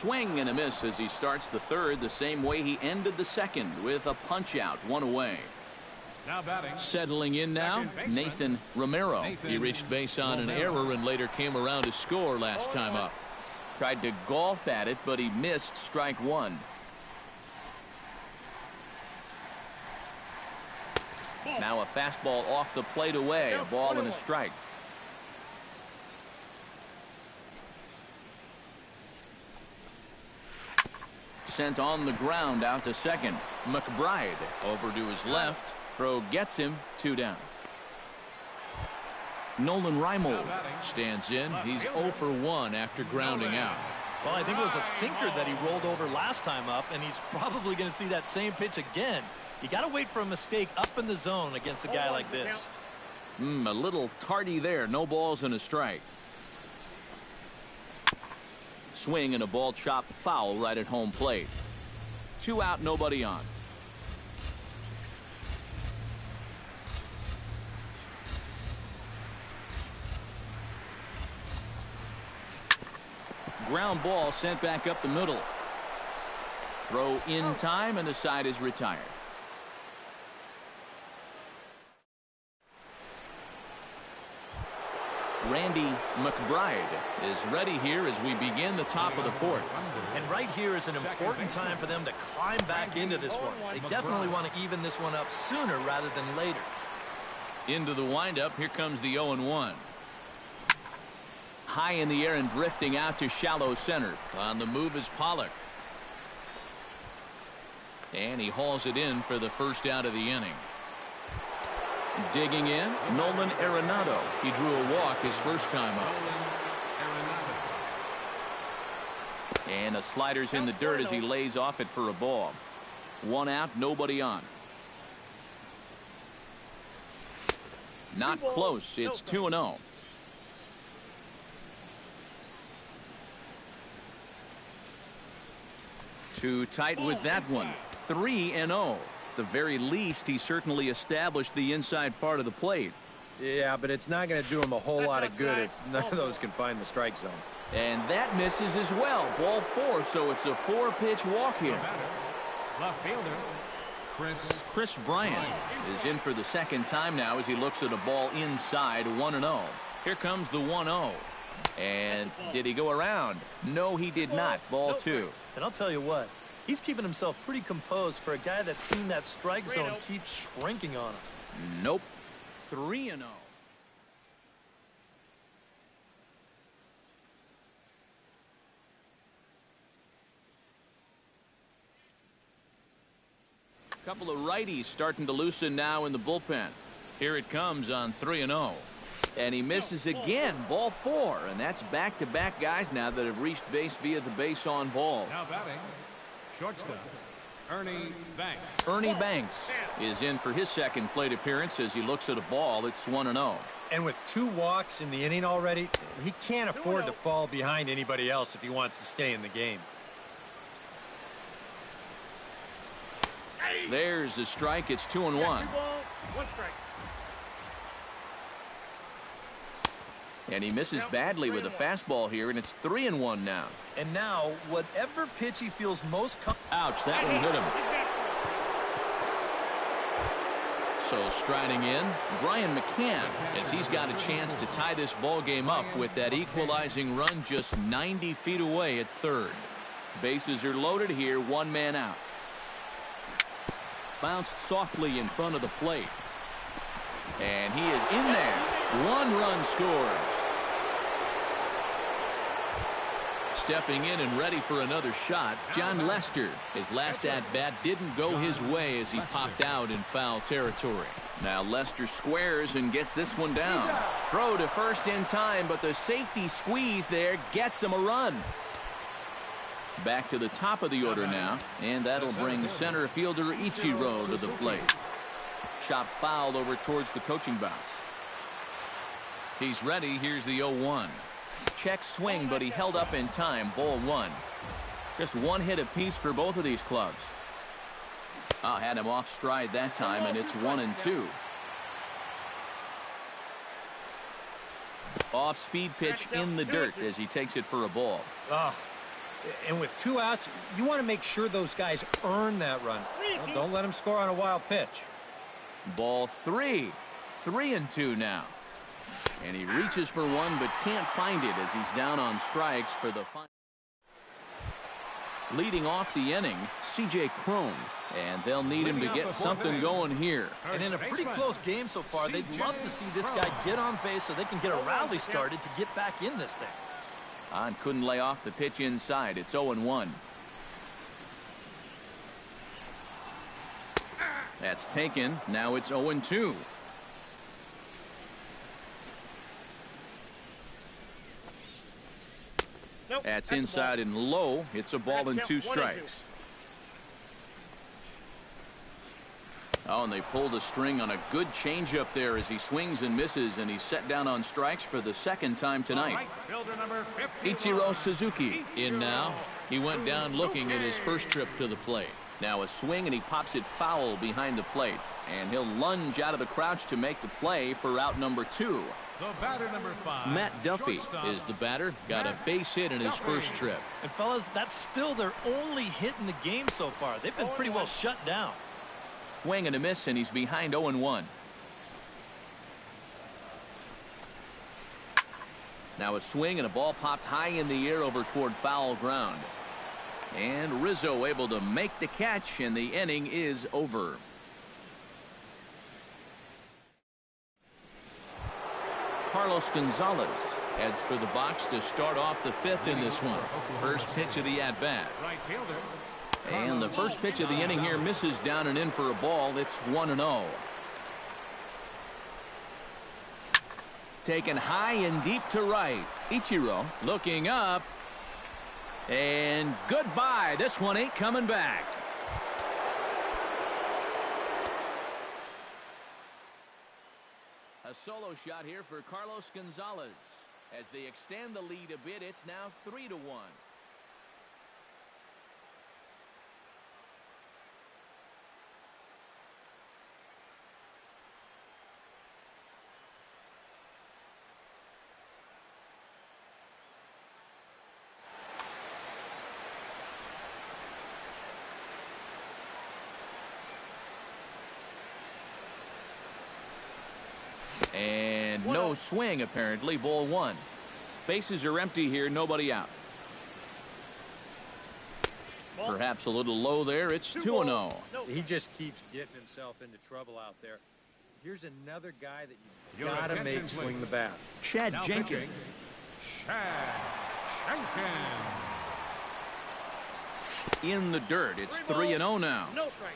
Swing and a miss as he starts the third the same way he ended the second, with a punch out, one away. Now batting. Settling in now, Nathan Romero. He reached base on an error and later came around to score last time up. Tried to golf at it, but he missed strike one. Now a fastball off the plate away, a ball and a strike. Sent on the ground out to second. McBride over to his left. Throw gets him, 2 down. Nolan Reimold stands in. He's 0 for 1 after grounding out. Well, I think it was a sinker that he rolled over last time up, and he's probably going to see that same pitch again. You got to wait for a mistake up in the zone against a guy like this. A little tardy there. No balls and a strike. Swing and a ball chopped foul right at home plate. 2 out, nobody on. Ground ball sent back up the middle. Throw in time and the side is retired. Randy McBride is ready here as we begin the top of the fourth. And right here is an important time for them to climb back into this one. They definitely want to even this one up sooner rather than later. Into the windup, here comes the 0-1. High in the air and drifting out to shallow center. On the move is Pollock. And he hauls it in for the first out of the inning. Digging in, Nolan Arenado. He drew a walk his first time up. And the slider's in the dirt as he lays off it for a ball. 1 out, nobody on. Not close. It's 2-0. Too tight with that one. 3-0. At the very least, he certainly established the inside part of the plate. Yeah, but it's not going to do him a whole lot of good if none of those can find the strike zone. And that misses as well. Ball 4, so it's a 4-pitch walk here. Left fielder, Chris Bryant is in for the second time now as he looks at a ball inside. 1-0. Here comes the 1-0. And did he go around? No, he did not. Ball 2. And I'll tell you what, he's keeping himself pretty composed for a guy that's seen that strike zone keep shrinking on him. Nope. 3-0. Couple of righties starting to loosen now in the bullpen. Here it comes on 3-0. And he misses again. Ball 4. And that's back-to-back guys now that have reached base via the base on balls. now batting, shortstop, Ernie Banks. Ernie Banks is in for his second plate appearance as he looks at a ball. It's 1-0. And with 2 walks in the inning already, he can't afford to fall behind anybody else if he wants to stay in the game. There's a strike. It's 2-1. 1 strike. And he misses badly with a fastball here, and it's 3-1 now. And now, whatever pitch he feels most Ouch, that one hit him. So striding in, Brian McCann, as he's got a chance to tie this ball game up with that equalizing run just 90 feet away at third. Bases are loaded here, 1 man out. Bounced softly in front of the plate. And he is in there. 1 run scores. Stepping in and ready for another shot, John Lester. His last at-bat didn't go his way as he popped out in foul territory. Now Lester squares and gets this one down. Throw to first in time, but the safety squeeze there gets him a run. Back to the top of the order now, and that'll bring center fielder Ichiro to the plate. Chop foul over towards the coaching box. He's ready. Here's the 0-1. Check swing, but he held up in time. Ball 1. Just 1 hit apiece for both of these clubs. Had him off stride that time, and it's 1-2. Off speed pitch in the dirt as he takes it for a ball. And with 2 outs, you want to make sure those guys earn that run. Well, don't let them score on a wild pitch. Ball 3. 3-2 now. And he reaches for one but can't find it as he's down on strikes for the final. Leading off the inning, C.J. Cron. And they'll need him to get something going here. And in a pretty close game so far, they'd love to see this guy get on base so they can get a rally started to get back in this thing. On couldn't lay off the pitch inside. It's 0-1. That's taken. Now it's 0-2. That's inside and low. It's a ball and 2 strikes. Oh, and they pulled a string on a good changeup there as he swings and misses, and he's set down on strikes for the 2nd time tonight. Ichiro Suzuki in now. He went down looking at his first trip to the plate. Now a swing, and he pops it foul behind the plate. And he'll lunge out of the crouch to make the play for out number 2. The batter, number 5. Matt Duffy is the batter. Got a base hit in his first trip. And fellas, that's still their only hit in the game so far. They've been pretty well shut down. Swing and a miss, and he's behind 0-1. Now a swing, and a ball popped high in the air over toward foul ground. And Rizzo able to make the catch, and the inning is over. Carlos Gonzalez heads for the box to start off the 5th in this one. First pitch of the at-bat. Right fielder. And the first pitch of the inning here misses down and in for a ball. It's 1-0. Taken high and deep to right. Ichiro looking up. And goodbye. This one ain't coming back. A solo shot here for Carlos Gonzalez. As they extend the lead a bit, it's now 3-1. And no swing, apparently. Ball 1. Bases are empty here. Nobody out. Perhaps a little low there. It's 2-0. He just keeps getting himself into trouble out there. Here's another guy that you got to make swing the bat. Chad Jenkins. Chad Jenkins. In the dirt. It's 3-0 now. No strike.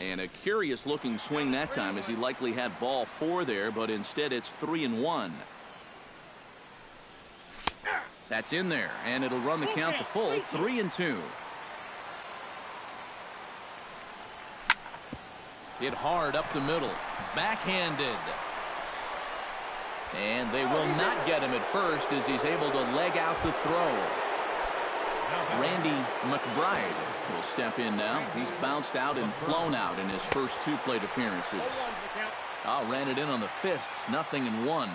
And a curious looking swing that time, as he likely had ball 4 there, but instead it's 3-1. That's in there, and it'll run the count to full. 3-2. Hit hard up the middle. Backhanded. And they will not get him at first as he's able to leg out the throw. Randy McBride will step in now. He's bounced out and flown out in his first 2 plate appearances. Ran it in on the fists. 0-1.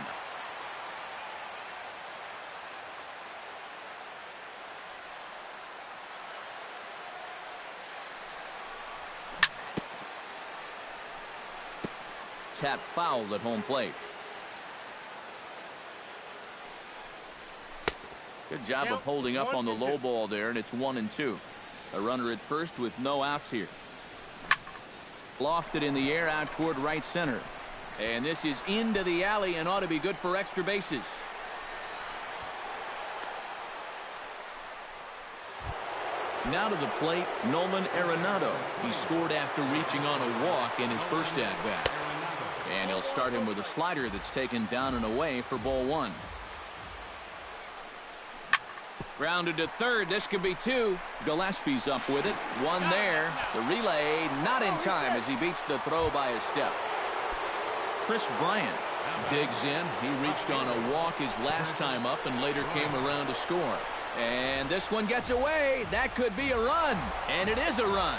Tap foul at home plate. Good job of holding up on the low ball there, and it's 1-2. A runner at first with no outs here. Lofted in the air out toward right center. And this is into the alley and ought to be good for extra bases. Now to the plate, Nolan Arenado. He scored after reaching on a walk in his first at-bat. And he'll start him with a slider that's taken down and away for ball 1. Grounded to third. This could be 2. Gillespie's up with it. 1 there. The relay not in time as he beats the throw by a step. Chris Bryant digs in. He reached on a walk his last time up and later came around to score. And this one gets away. That could be a run. And it is a run.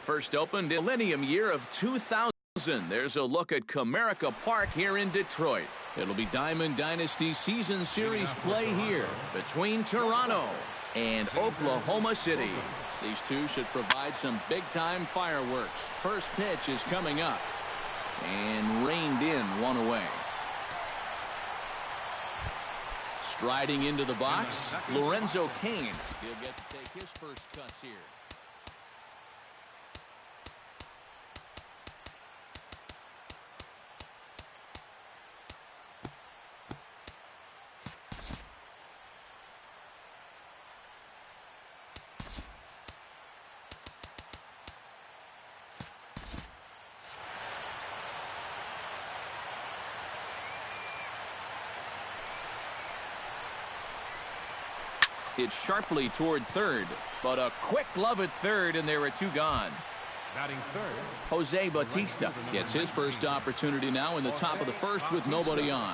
First opened in millennium year of 2000. There's a look at Comerica Park here in Detroit. It'll be Diamond Dynasty Season Series play here between Toronto and Oklahoma City. These two should provide some big-time fireworks. First pitch is coming up and reined in one away. Striding into the box, Lorenzo Cain. He'll get to take his first cuts here. It's sharply toward third, but a quick glove at third, and there are two gone. Batting third, Jose Bautista gets his first opportunity now in the top of the first with nobody on.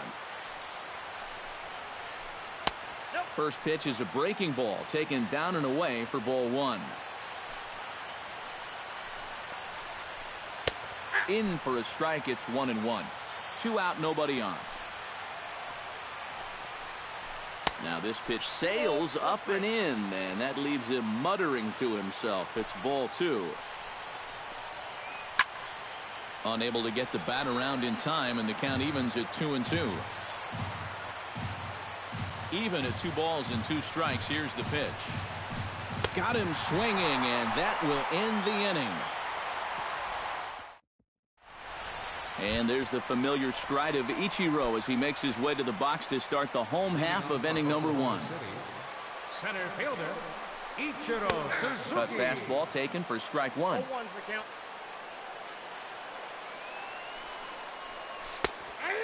First pitch is a breaking ball taken down and away for ball one. In for a strike, it's 1-1. 2 out, nobody on. Now this pitch sails up and in, and that leaves him muttering to himself. It's ball two. Unable to get the bat around in time, and the count evens at 2-2. Even at 2 balls and 2 strikes. Here's the pitch. Got him swinging, and that will end the inning. And there's the familiar stride of Ichiro as he makes his way to the box to start the home half of inning number 1. center fielder, Ichiro Suzuki. Cut fastball taken for strike 1. 0-1's the count.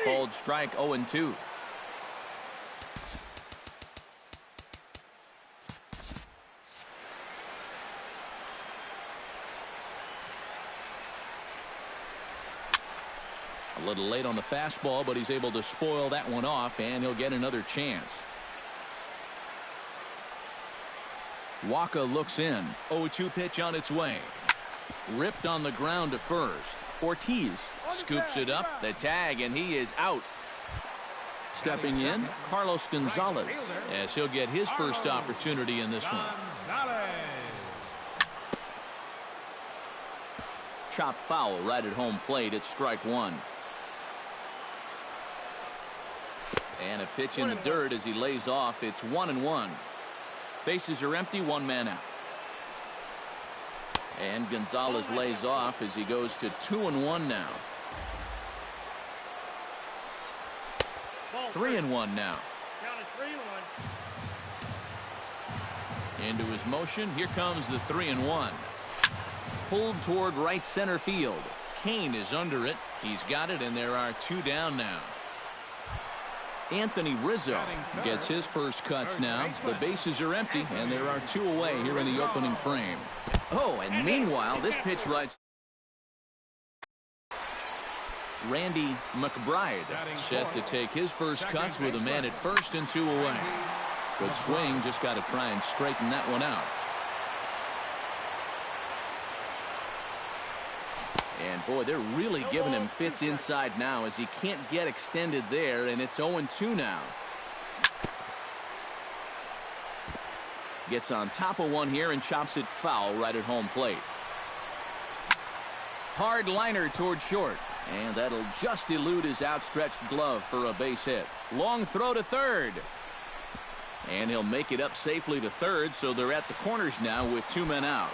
Called strike 0-2. A little late on the fastball, but he's able to spoil that one off, and he'll get another chance. Waka looks in. 0-2 pitch on its way. Ripped on the ground to first. Ortiz scoops it up, the tag, and he is out. Stepping in, Carlos Gonzalez, as he'll get his first opportunity in this one. Chop foul right at home plate. It's strike 1. And a pitch in the dirt as he lays off. It's 1-1. Bases are empty, 1 man out. And Gonzalez lays off as he goes to 2-1 now. 3-1 now. Count is 3-1. Into his motion. Here comes the 3-1. Pulled toward right center field. Cain is under it. He's got it, and there are 2 down now. Anthony Rizzo gets his first cuts now. The bases are empty, and there are 2 away here in the opening frame. Oh, and meanwhile, this pitch rides. Randy McBride set to take his first cuts with a man at first and 2 away. Good swing, just got to try and straighten that one out. And boy, they're really giving him fits inside now as he can't get extended there, and it's 0-2 now. Gets on top of one here and chops it foul right at home plate. Hard liner toward short, and that'll just elude his outstretched glove for a base hit. Long throw to third. And he'll make it up safely to third, so they're at the corners now with 2 men out.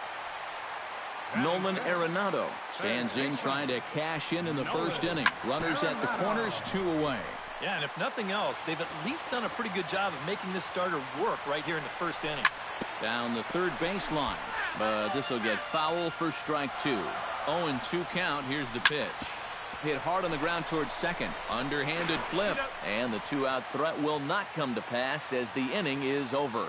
Nolan Arenado stands in trying to cash in the first inning. Runners at the corners, 2 away. Yeah, and if nothing else, they've at least done a pretty good job of making this starter work right here in the first inning. Down the third baseline, but this will get foul for strike 2. 0-2 count. Here's the pitch. Hit hard on the ground towards second. Underhanded flip, and the 2-out threat will not come to pass as the inning is over.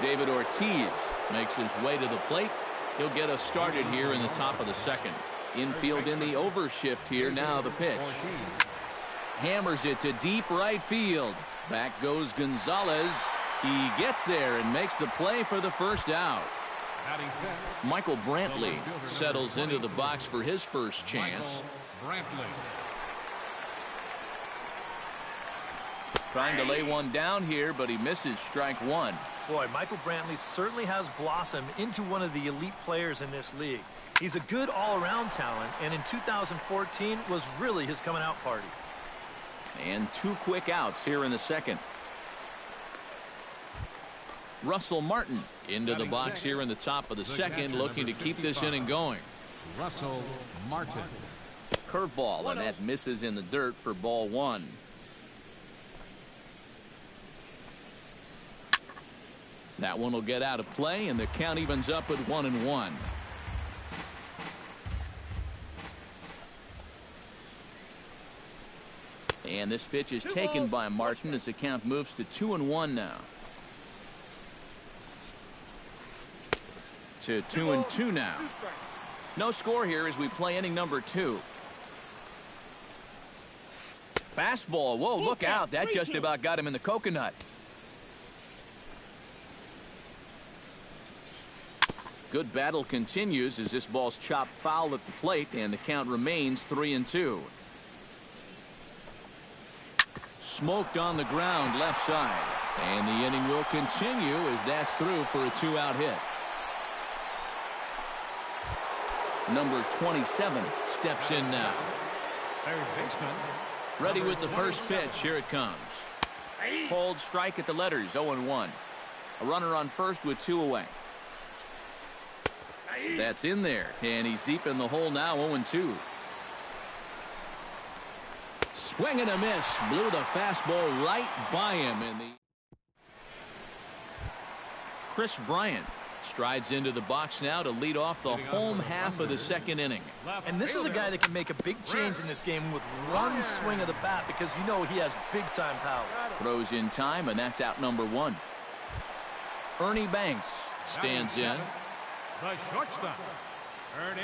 David Ortiz makes his way to the plate. He'll get us started here in the top of the second. Infield in the overshift here. Now the pitch. Hammers it to deep right field. Back goes Gonzalez. He gets there and makes the play for the first out. Batting fifth, Michael Brantley the left fielder, settles number into the 22, box for his first chance. Michael Brantley. Trying to lay one down here, but he misses strike one. Boy, Michael Brantley certainly has blossomed into one of the elite players in this league. He's a good all-around talent, and in 2014 was really his coming-out party. And 2 quick outs here in the second. Russell Martin into the box here in the top of the second, looking to keep this inning going. Russell Martin. Curveball, and that misses in the dirt for ball one. That one will get out of play, and the count evens up at 1-1. And this pitch is taken by Martin as the count moves to 2-1 now. To 2-2 now. No score here as we play inning number 2. Fastball. Whoa, look out. That just about got him in the coconut. Good battle continues as this ball's chopped foul at the plate, and the count remains 3-2. Smoked on the ground left side, and the inning will continue as that's through for a 2-out hit. Number 27 steps in now. Third baseman. Ready with the first pitch. Here it comes. Cold strike at the letters, 0-1. A runner on first with 2 away. That's in there, and he's deep in the hole now, 0-2. Swing and a miss. Blew the fastball right by him. In the Chris Bryant strides into the box now to lead off the home half of the second inning. And this is a guy that can make a big change in this game with one swing of the bat, because you know he has big-time power. Throws in time, and that's out number 1. Ernie Banks stands in. The shortstop, Ernie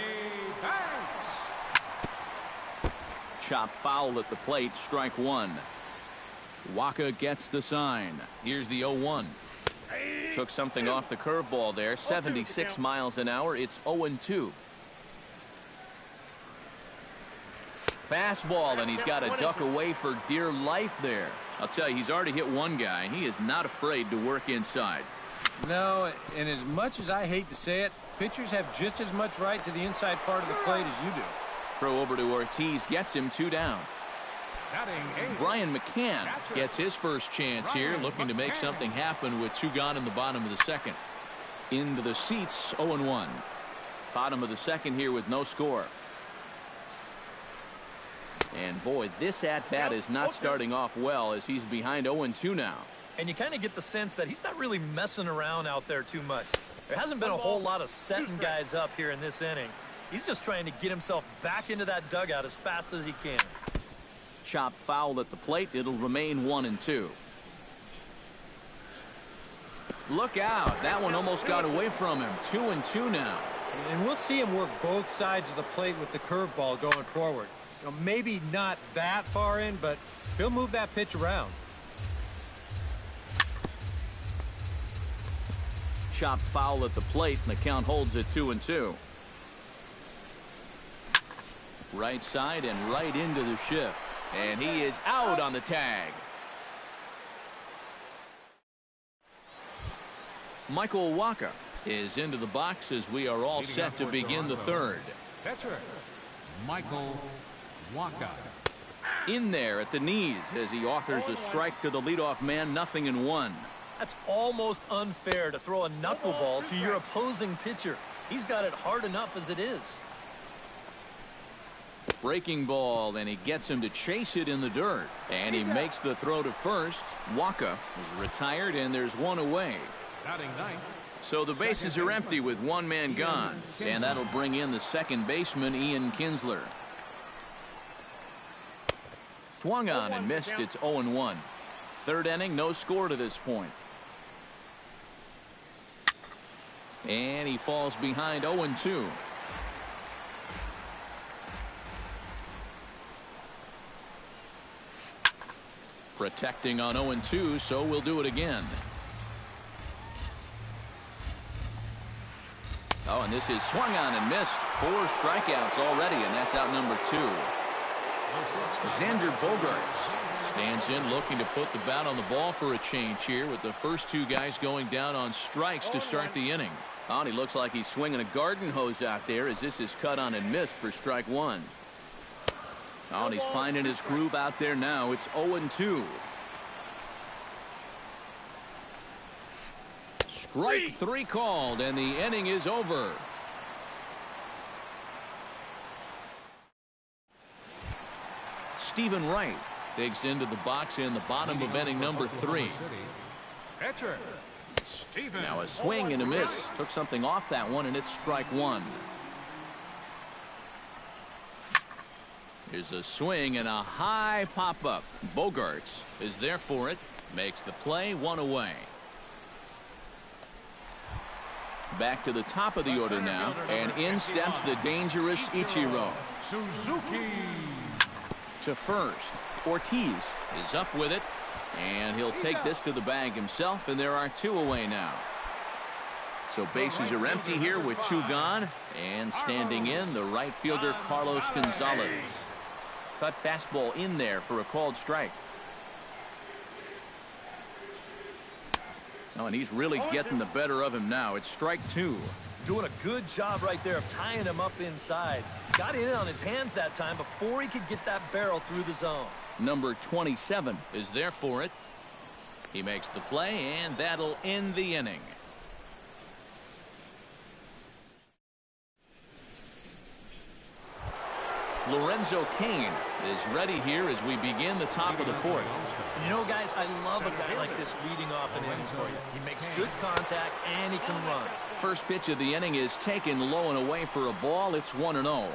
Banks. Chop foul at the plate, strike 1. Waka gets the sign. Here's the 0-1. Took something off the curveball there. 76 miles an hour. It's 0-2. Fastball, and he's got to duck away for dear life there. I'll tell you, he's already hit one guy, and he is not afraid to work inside. No, and as much as I hate to say it, pitchers have just as much right to the inside part of the plate as you do. Throw over to Ortiz, gets him 2 down. Brian McCann gets his first chance here, looking to make something happen with 2 gone in the bottom of the second. Into the seats, 0-1. Bottom of the second here with no score. And boy, this at-bat is not starting off well as he's behind 0-2 now. And you kind of get the sense that he's not really messing around out there too much. There hasn't been a whole lot of setting guys up here in this inning. He's just trying to get himself back into that dugout as fast as he can. Chop foul at the plate. It'll remain 1-2. Look out. That one almost got away from him. 2-2 now. And we'll see him work both sides of the plate with the curveball going forward. You know, maybe not that far in, but he'll move that pitch around. Chop foul at the plate, and the count holds at 2-2. Right side and right into the shift. And he is out on the tag. Michael Waka is into the box as we are all set to begin the third. Catcher, Michael Waka. In there at the knees as he offers a strike to the leadoff man, 0-1. That's almost unfair to throw a knuckleball to your opposing pitcher. He's got it hard enough as it is. Breaking ball, and he gets him to chase it in the dirt. And he makes the throw to first. Waka is retired, and there's 1 away. Batting ninth. So the bases are empty with 1 man gone. And that'll bring in the second baseman, Ian Kinsler. Swung on and missed. It's 0-1. Third inning, no score to this point. And he falls behind 0-2. Protecting on 0-2, so we'll do it again. Oh, and this is swung on and missed. 4 strikeouts already, and that's out number 2. Xander Bogaerts stands in looking to put the bat on the ball for a change here with the first 2 guys going down on strikes to start the inning. Oh, and he looks like he's swinging a garden hose out there as this is cut on and missed for strike 1. Oh, and he's finding his groove out there now. It's 0-2. Strike 3 called, and the inning is over. Stephen Wright digs into the box in the bottom of inning number 3. Pitcher, Stephen. Now a swing and a miss. Took something off that one, and it's strike 1. Here's a swing and a high pop-up. Bogaerts is there for it. Makes the play, 1 away. Back to the top of the order now, and in steps the dangerous Ichiro. Suzuki. To first, Ortiz is up with it, and he'll take this to the bag himself, and there are 2 away now. So bases are empty here with 2 gone, and standing in the right fielder Carlos Gonzalez. Cut fastball in there for a called strike. Oh, and he's really getting the better of him now. It's strike 2. Doing a good job right there of tying him up inside. Got in on his hands that time before he could get that barrel through the zone. Number 27 is there for it. He makes the play, and that'll end the inning. Lorenzo Cain is ready here as we begin the top of the 4th. You know, guys, I love a guy like this leading off an inning for you. He makes good contact, and he can run. First pitch of the inning is taken low and away for a ball. It's 1-0.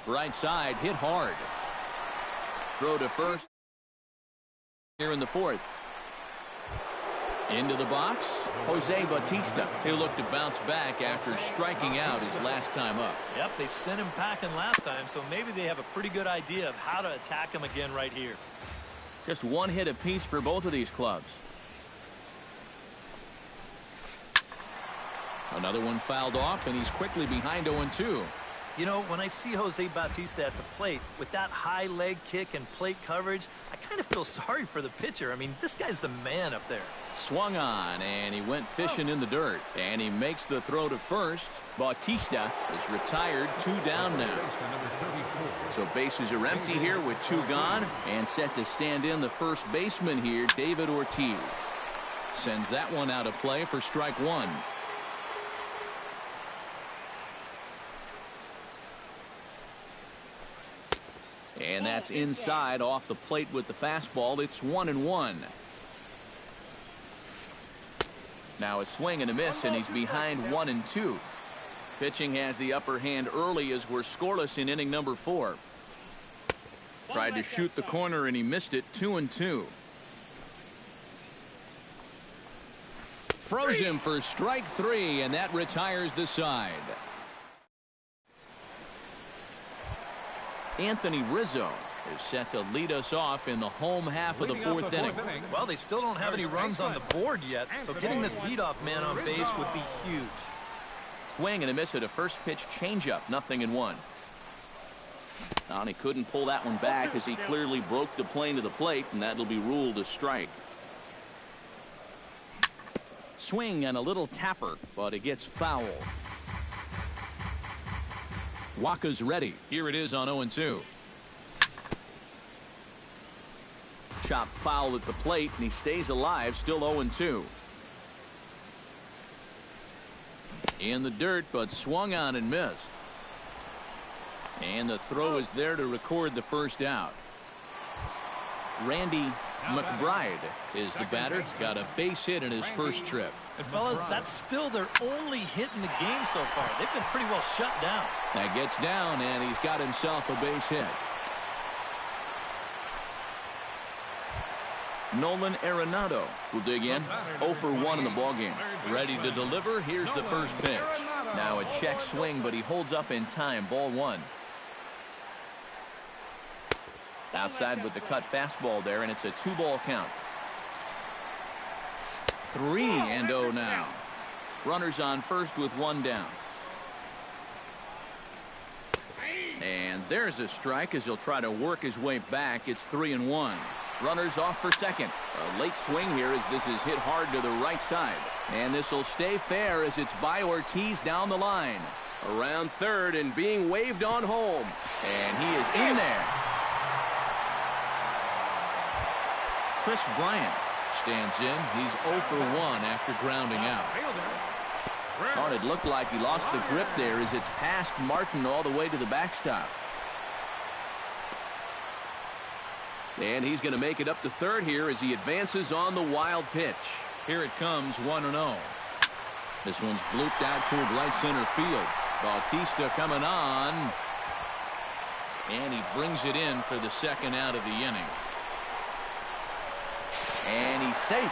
Right side, hit hard. Throw to first here in the 4th. Into the box, Jose Bautista. He'll look to bounce back after striking out his last time up. Yep, they sent him packing last time, so maybe they have a pretty good idea of how to attack him again right here. Just 1 hit apiece for both of these clubs. Another one fouled off, and he's quickly behind 0-2. You know, when I see Jose Bautista at the plate with that high leg kick and plate coverage, I kind of feel sorry for the pitcher. I mean, this guy's the man up there. Swung on, and he went fishing in the dirt. And he makes the throw to first. Bautista is retired, 2 down now. So bases are empty here with 2 gone. And set to stand in the first baseman here, David Ortiz. Sends that one out of play for strike 1. And that's inside off the plate with the fastball. It's 1-1. Now a swing and a miss, and he's behind 1-2. Pitching has the upper hand early as we're scoreless in inning number 4. Tried to shoot the corner, and he missed it. 2-2. Froze him for strike 3, and that retires the side. Anthony Rizzo is set to lead us off in the home half of the 4th inning. Well, they still don't have any runs on the board yet, so getting this leadoff man on base would be huge. Swing and a miss at a first pitch changeup, 0-1. And he couldn't pull that one back as he clearly broke the plane to the plate, and that'll be ruled a strike. Swing and a little tapper, but it gets fouled. Waka's ready. Here it is on 0-2. Chop foul at the plate, and he stays alive, still 0-2. In the dirt, but swung on and missed. And the throw is there to record the first out. Randy McBride is the batter. Got a base hit in his first trip. And fellas, that's still their only hit in the game so far. They've been pretty well shut down. That gets down, and he's got himself a base hit. Nolan Arenado will dig in. 0 for 1 in the ballgame. Ready to deliver. Here's the first pitch. Now a check swing, but he holds up in time. Ball 1. Outside with the cut fastball there, and it's a 2-ball count. 3-0 now. Runners on first with one down. And there's a strike as he'll try to work his way back. It's 3-1. Runners off for second. A late swing here as this is hit hard to the right side. And this will stay fair as it's by Ortiz down the line. Around third and being waved on home. And he is in there. Chris Bryant stands in. He's 0 for 1 after grounding out. Thought it looked like he lost the grip there as it's past Martin all the way to the backstop. And he's going to make it up to third here as he advances on the wild pitch. Here it comes, 1-0. This one's blooped out toward right center field. Bautista coming on. And he brings it in for the second out of the inning. And he's safe.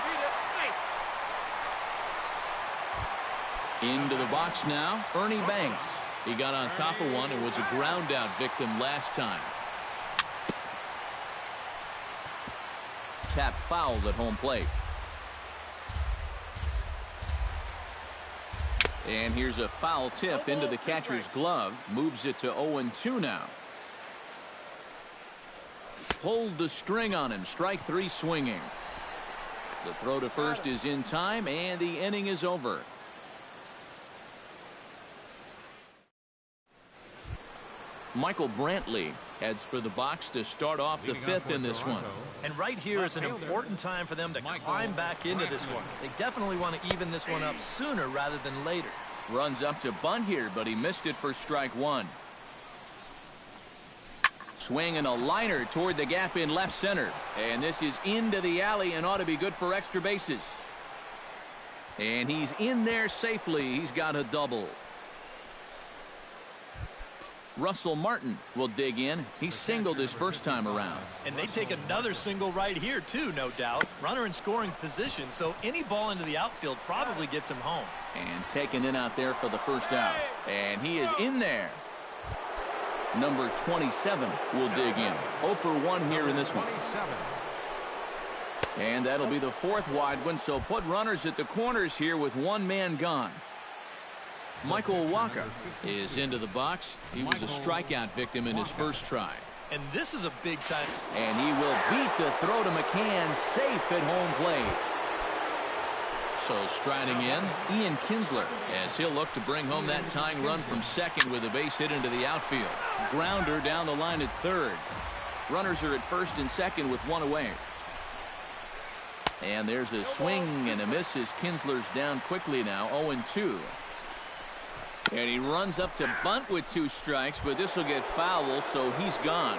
Into the box now, Ernie Banks. He got on top of one and was a ground out victim last time. Tap fouled at home plate. And here's a foul tip into the catcher's glove. Moves it to 0-2 now. Pulled the string on him. Strike three swinging. The throw to first is in time, and the inning is over. Michael Brantley heads for the box to start off the fifth in this one. And right here is an important time for them to climb back into this one. They definitely want to even this one up sooner rather than later. Runs up to bunt here, but he missed it for strike one. Swing and a liner toward the gap in left center. And this is into the alley and ought to be good for extra bases. And he's in there safely. He's got a double. Russell Martin will dig in. He singled his first time around. And they take another single right here, too, no doubt. Runner in scoring position, so any ball into the outfield probably gets him home. And taken in out there for the first out. And he is in there. Number 27 will dig in. 0 for 1 here in this one. And that'll be the fourth wide one, so put runners at the corners here with one man gone. Michael Wacha is into the box. He was a strikeout victim in his first try. And this is a big time. And he will beat the throw to McCann, safe at home plate. So striding in, Ian Kinsler, as he'll look to bring home that tying run from second with a base hit into the outfield. Grounder down the line at third. Runners are at first and second with one away. And there's a swing and a miss as Kinsler's down quickly now, 0-2. And he runs up to bunt with 2 strikes, but this will get foul, so he's gone.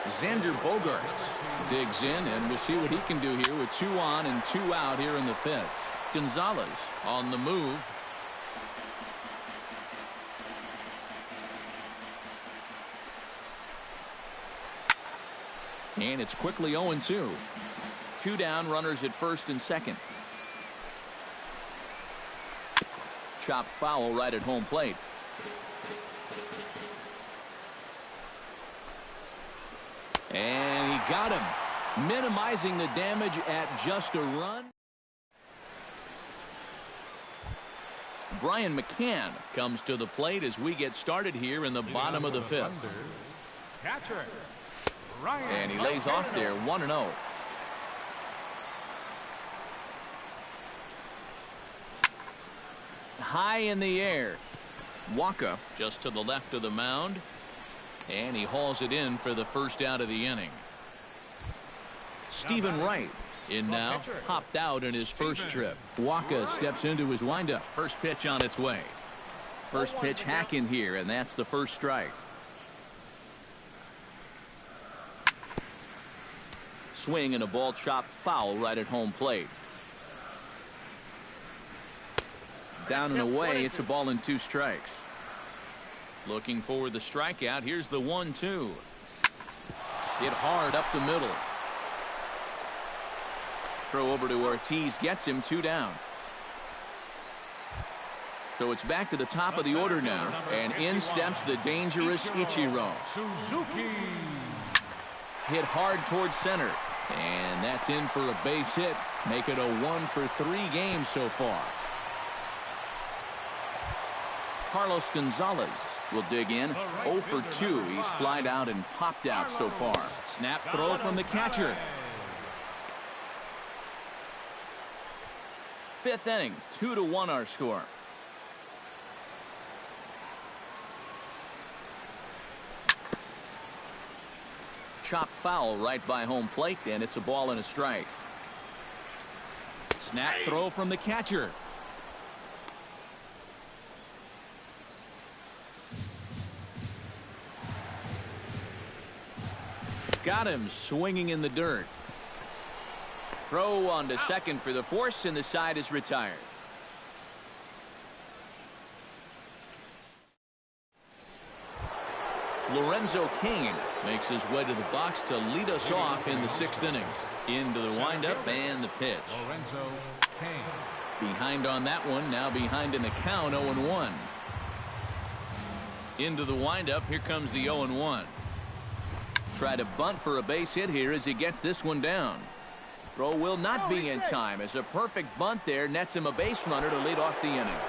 Xander Bogaerts digs in, and we'll see what he can do here with 2 on and 2 out here in the fifth. Gonzalez on the move. And it's quickly 0-2. 2 down, runners at first and second. Chop foul right at home plate. And he got him, minimizing the damage at just a run. Brian McCann comes to the plate as we get started here in the bottom of the fifth. Catcher. And he lays off there, 1-0. High in the air. Wacha just to the left of the mound. And he hauls it in for the first out of the inning. Stephen Wright in now. Hopped out in his first trip. Wacha steps into his windup. First pitch on its way. First pitch hack in here, and that's the first strike. Swing and a ball chopped foul right at home plate. Down and away, it's a ball and 2 strikes. Looking for the strikeout. Here's the 1-2. Hit hard up the middle. Throw over to Ortiz, gets him 2 down. So it's back to the top of the order now, and in steps the dangerous Ichiro. Suzuki. Hit hard towards center, and that's in for a base hit. Make it a 1 for 3 games so far. Carlos Gonzalez will dig in. 0 for 2. He's flied out and popped out so far. Snap throw from the catcher. Fifth inning, 2-1 our score. Chop foul right by home plate, and it's a ball and a strike. Snap throw from the catcher. Got him swinging in the dirt. Throw on to second for the force, and the side is retired. Lorenzo Cain makes his way to the box to lead us off in the 6th inning. Into the windup and the pitch. Lorenzo Cain. Behind on that one, now behind in the count, 0-1. Into the windup, here comes the 0-1. Try to bunt for a base hit here as he gets this one down. Throw will not be in time as a perfect bunt there nets him a base runner to lead off the inning.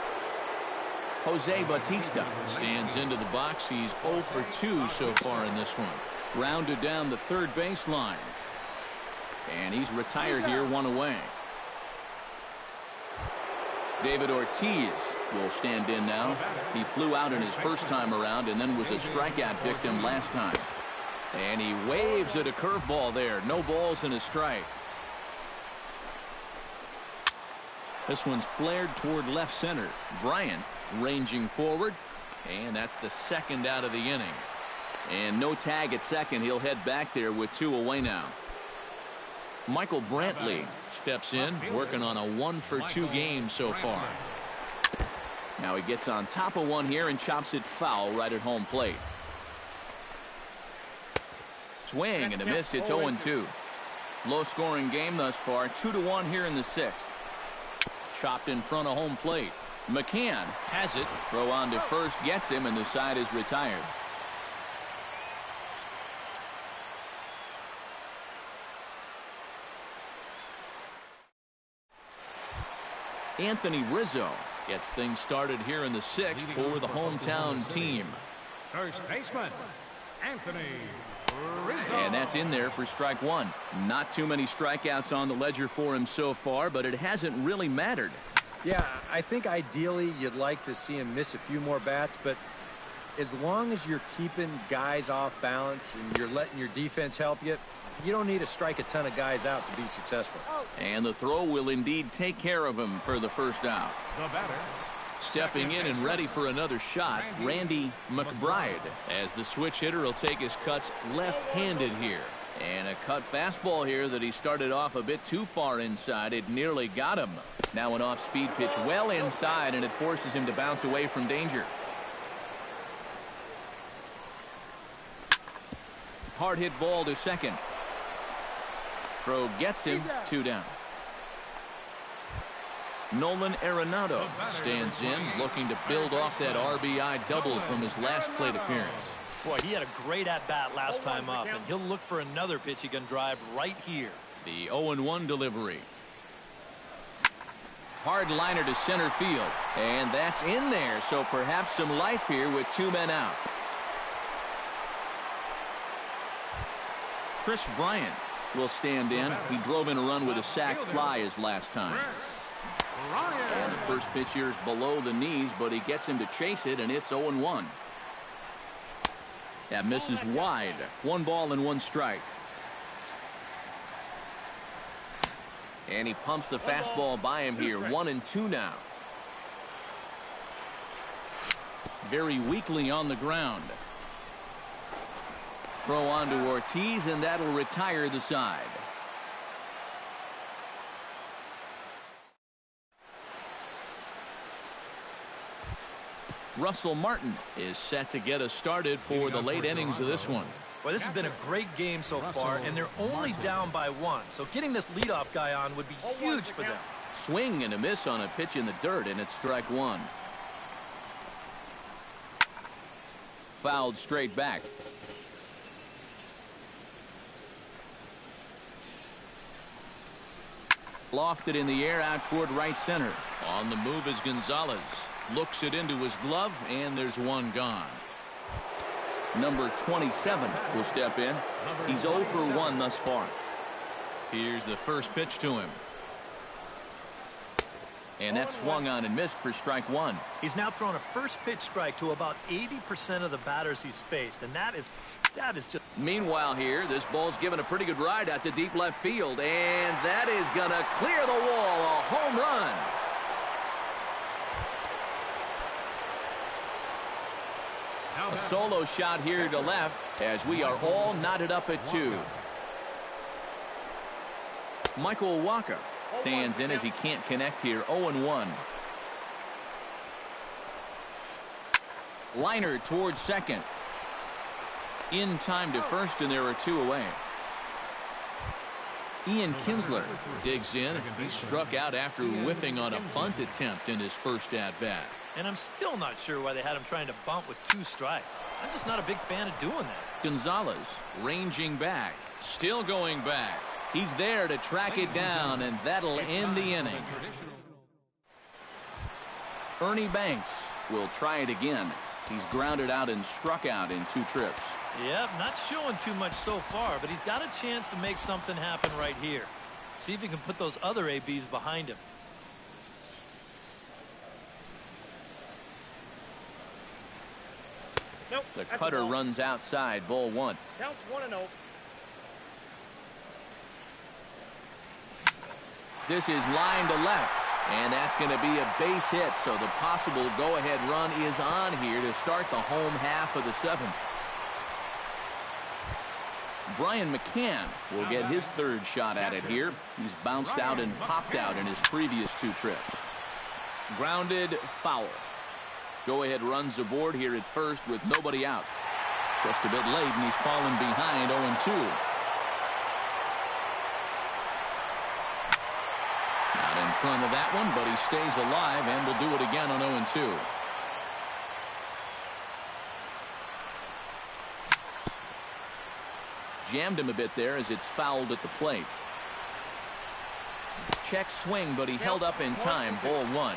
Jose Bautista stands into the box. He's 0 for 2 so far in this one. Grounded down the third baseline. And he's retired here, 1 away. David Ortiz will stand in now. He flew out in his first time around and then was a strikeout victim last time. And he waves at a curveball there. No balls and a strike. This one's flared toward left center. Bryant ranging forward, and that's the second out of the inning. And no tag at second. He'll head back there with 2 away now. Michael Brantley steps in, working on a 1 for 2 game so far. Now he gets on top of one here and chops it foul right at home plate. Swing and a miss. It's 0-2. Low scoring game thus far. 2-1 here in the 6th. Chopped in front of home plate. McCann has it. Throw on to first, gets him, and the side is retired. Anthony Rizzo gets things started here in the 6th for the hometown team. First baseman, Anthony Rizzo. And that's in there for strike 1. Not too many strikeouts on the ledger for him so far, but it hasn't really mattered. Yeah, I think ideally you'd like to see him miss a few more bats, but as long as you're keeping guys off balance and you're letting your defense help you, you don't need to strike a ton of guys out to be successful. And the throw will indeed take care of him for the first out. The batter. Stepping in and ready for another shot, Randy McBride, as the switch hitter will take his cuts left-handed here. And a cut fastball here that he started off a bit too far inside. It nearly got him. Now an off-speed pitch well inside, and it forces him to bounce away from danger. Hard hit ball to second. Throw gets him, 2 down. Nolan Arenado stands in, looking to build off that RBI double from his last plate appearance. Boy, he had a great at-bat last time up, and he'll look for another pitch he can drive right here. The 0-1 delivery. Hard liner to center field, and that's in there, so perhaps some life here with 2 men out. Chris Bryant will stand in. He drove in a run with a sac fly his last time. And the first pitch here is below the knees, but he gets him to chase it, and it's 0-1. That misses wide. 1 ball and 1 strike. And he pumps the fastball by him here. 1-2 now. Very weakly on the ground. Throw on to Ortiz, and that'll retire the side. Russell Martin is set to get us started for the late innings of this one. Well, this has been a great game so far, and they're only down by 1. So getting this leadoff guy on would be huge for them. Swing and a miss on a pitch in the dirt, and it's strike 1. Fouled straight back. Lofted in the air out toward right center. On the move is Gonzalez. Looks it into his glove, and there's one gone. Number 27 will step in. He's 0 for 1 thus far. Here's the first pitch to him. And that's swung on and missed for strike one. He's now thrown a first pitch strike to about 80% of the batters he's faced, and that is just... Meanwhile here, this ball's given a pretty good ride out to deep left field, and that is going to clear the wall. A home run. A solo shot here to left as we are all knotted up at 2. Michael Walker stands in as he can't connect here. 0-1. Liner towards second. In time to first, and there are 2 away. Ian Kinsler digs in. He struck out after whiffing on a bunt attempt in his first at-bat. And I'm still not sure why they had him trying to bunt with 2 strikes. I'm just not a big fan of doing that. Gonzalez ranging back. Still going back. He's there to track it down, and that'll end the inning. Ernie Banks will try it again. He's grounded out and struck out in 2 trips. Yep, not showing too much so far, but he's got a chance to make something happen right here. See if he can put those other ABs behind him. Nope, the cutter runs outside. Ball 1. Counts 1-0. This is line to left, and that's going to be a base hit, so the possible go-ahead run is on here to start the home half of the 7th. Brian McCann will get his 3rd shot at it here. He's bounced out and popped out in his previous 2 trips. Grounded, foul. Go-ahead runs aboard here at first with nobody out. Just a bit late, and he's fallen behind 0-2. Not in front of that one, but he stays alive and will do it again on 0-2. Jammed him a bit there as it's fouled at the plate. Check swing, but he held up in time. Ball 1.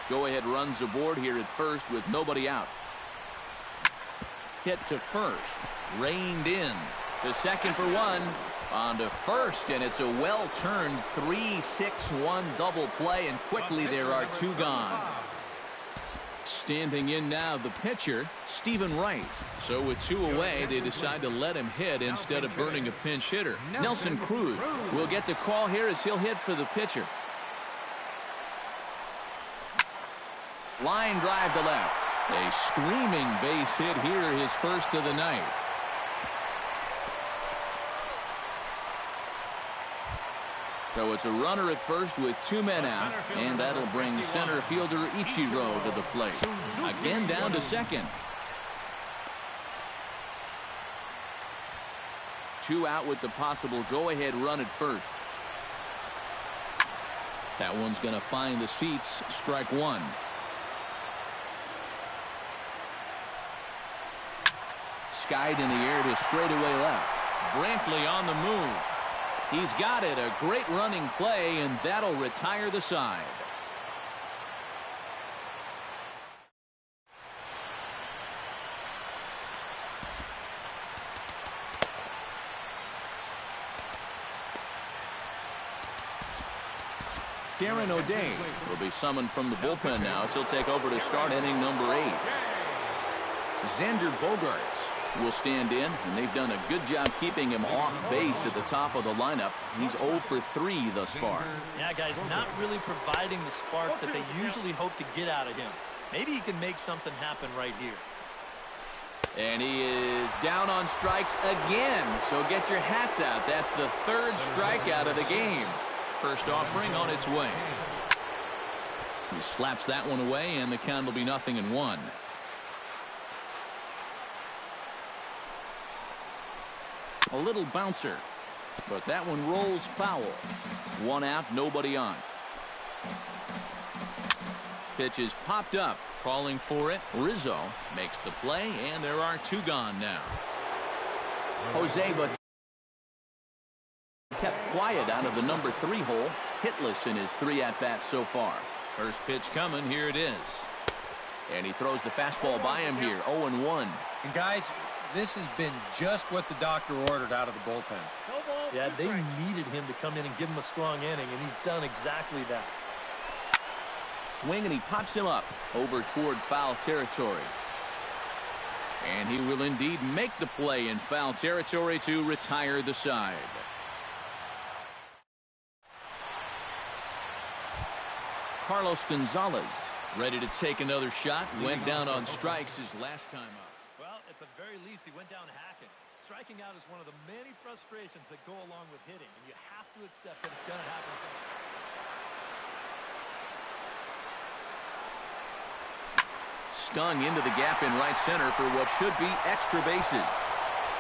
Go-ahead runs aboard here at first with nobody out. Hit to first. Reined in. To second for 1. On to first, and it's a well-turned 3-6-1 double play, and quickly there are 2 gone. Standing in now, the pitcher, Stephen Wright. So with 2 away, they decide to let him hit instead of burning a pinch hitter. Nelson Cruz will get the call here as he'll hit for the pitcher. Line drive to left. A screaming base hit here, his first of the night. So it's a runner at first with 2 men out, and that'll bring center fielder Ichiro to the plate. Again down to second. 2 out with the possible go-ahead run at first. That one's going to find the seats. Strike 1. Skied in the air to straightaway left. Brantley on the move. He's got it. A great running play, and that'll retire the side. Darren O'Day will be summoned from the bullpen now as he'll take over to start inning number 8. Xander Bogaerts will stand in, and they've done a good job keeping him off base at the top of the lineup. He's 0 for 3 thus far. Yeah, guys, not really providing the spark that they usually hope to get out of him. Maybe he can make something happen right here. And he is down on strikes again, so get your hats out. That's the 3rd strikeout of the game. First offering on its way. He slaps that one away, and the count will be 0-1. A little bouncer, but that one rolls foul. 1 out, nobody on. Pitch is popped up, calling for it. Rizzo makes the play, and there are 2 gone now. Jose but kept quiet out of the number 3 hole, hitless in his 3 at-bats so far. First pitch coming. Here it is. And he throws the fastball by him here. 0-1. And guys, this has been just what the doctor ordered out of the bullpen. Yeah, they needed him to come in and give him a strong inning, and he's done exactly that. Swing, and he pops him up over toward foul territory. And he will indeed make the play in foul territory to retire the side. Carlos Gonzalez ready to take another shot. Went down on strikes his last time up. Well, at the very least, he went down hacking. Striking out is one of the many frustrations that go along with hitting, and you have to accept that it's going to happen sometimes. Stung into the gap in right center for what should be extra bases.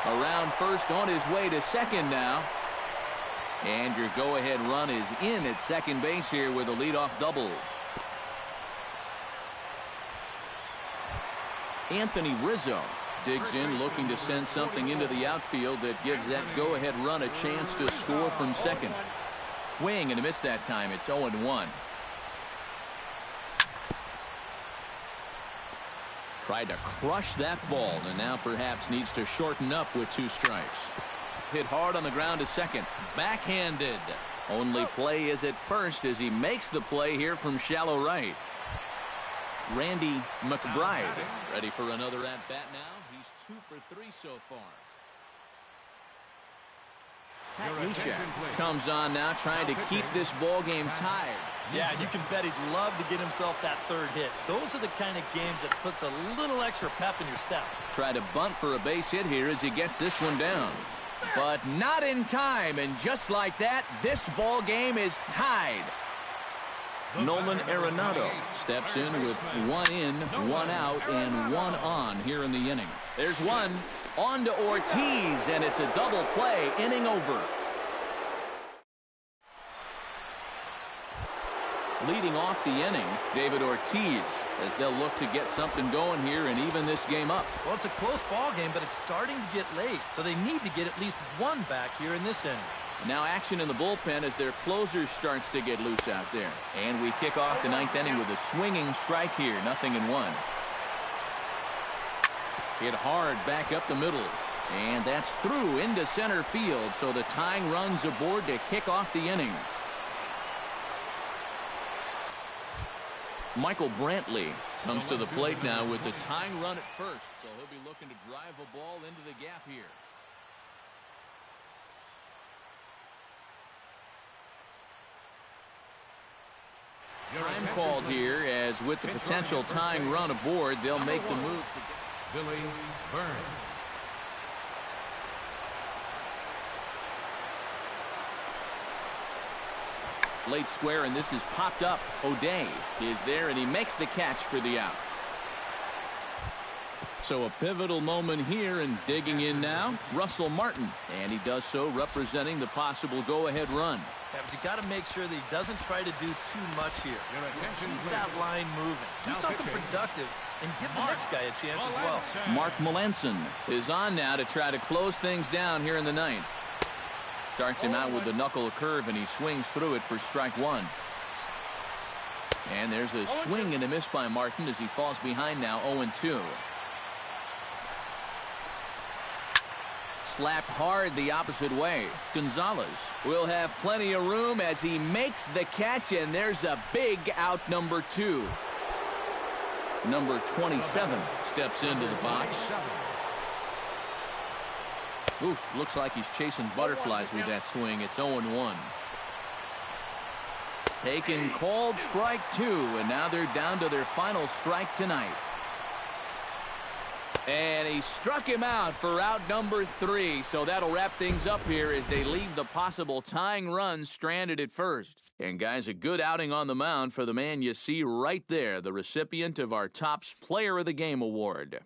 Around first, on his way to second now. And your go-ahead run is in at second base here with a leadoff double. Anthony Rizzo digs in, looking to send something into the outfield that gives that go-ahead run a chance to score from second. Swing and a miss that time. It's 0-1. Tried to crush that ball, and now perhaps needs to shorten up with 2 strikes. Hit hard on the ground to second. Backhanded. Only play is at first as he makes the play here from shallow right. Randy McBride ready for another at-bat now. He's 2 for 3 so far. Pat Neshek comes on now, trying to keep this ball game tied. Yeah, you can bet he'd love to get himself that third hit. Those are the kind of games that puts a little extra pep in your step. Try to bunt for a base hit here as he gets this one down. But not in time, and just like that, this ball game is tied. Nolan Arenado steps in with 1 in, 1 out, and 1 on here in the inning. There's one. On to Ortiz, and it's a double play. Inning over. Leading off the inning, David Ortiz, as they'll look to get something going here and even this game up. Well, it's a close ball game, but it's starting to get late, so they need to get at least 1 back here in this inning. Now action in the bullpen as their closer starts to get loose out there. And we kick off the 9th inning with a swinging strike here. 0-1. Hit hard back up the middle. And that's through into center field. So the tying run's aboard to kick off the inning. Michael Brantley comes to the plate now with the tying run at first. So he'll be looking to drive a ball into the gap here. Time called here, as with the potential tying run aboard, they'll make the move to Billy Burns. late square, and this is popped up. O'Day is there, and he makes the catch for the out. So a pivotal moment here, and digging in now, Russell Martin, and he does so representing the possible go-ahead run. Yeah, but you got to make sure that he doesn't try to do too much here. Just keep that line moving. Do something productive and give the next guy a chance as well. Mark Melanson is on now to try to close things down here in the 9th. Starts him out with the knuckle curve, and he swings through it for strike 1. And there's a swing and a miss by Martin as he falls behind now, 0-2. Slapped hard the opposite way. Gonzalez will have plenty of room as he makes the catch, and there's a big out, number 2. Number 27 steps into the box. Oof, looks like he's chasing butterflies with that swing. It's 0-1. Taken, called strike 2, and now they're down to their final strike tonight. And he struck him out for out number 3. So that'll wrap things up here as they leave the possible tying run stranded at first. And guys, a good outing on the mound for the man you see right there, the recipient of our Topps Player of the Game award.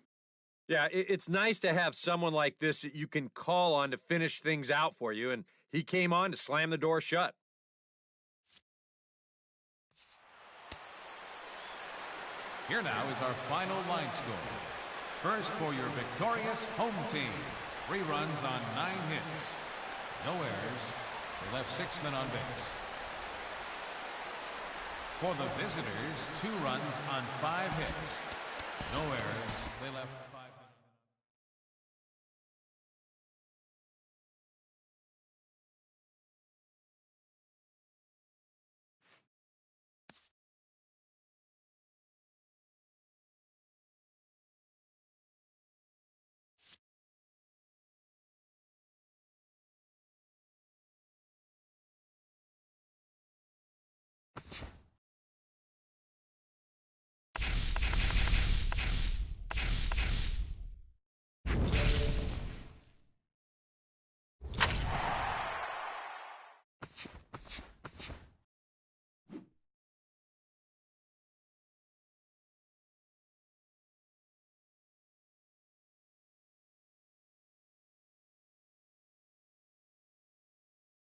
Yeah, it's nice to have someone like this that you can call on to finish things out for you, and he came on to slam the door shut. Here now is our final line score. First for your victorious home team. 3 runs on 9 hits. No errors. They left 6 men on base. For the visitors, 2 runs on 5 hits. No errors. They left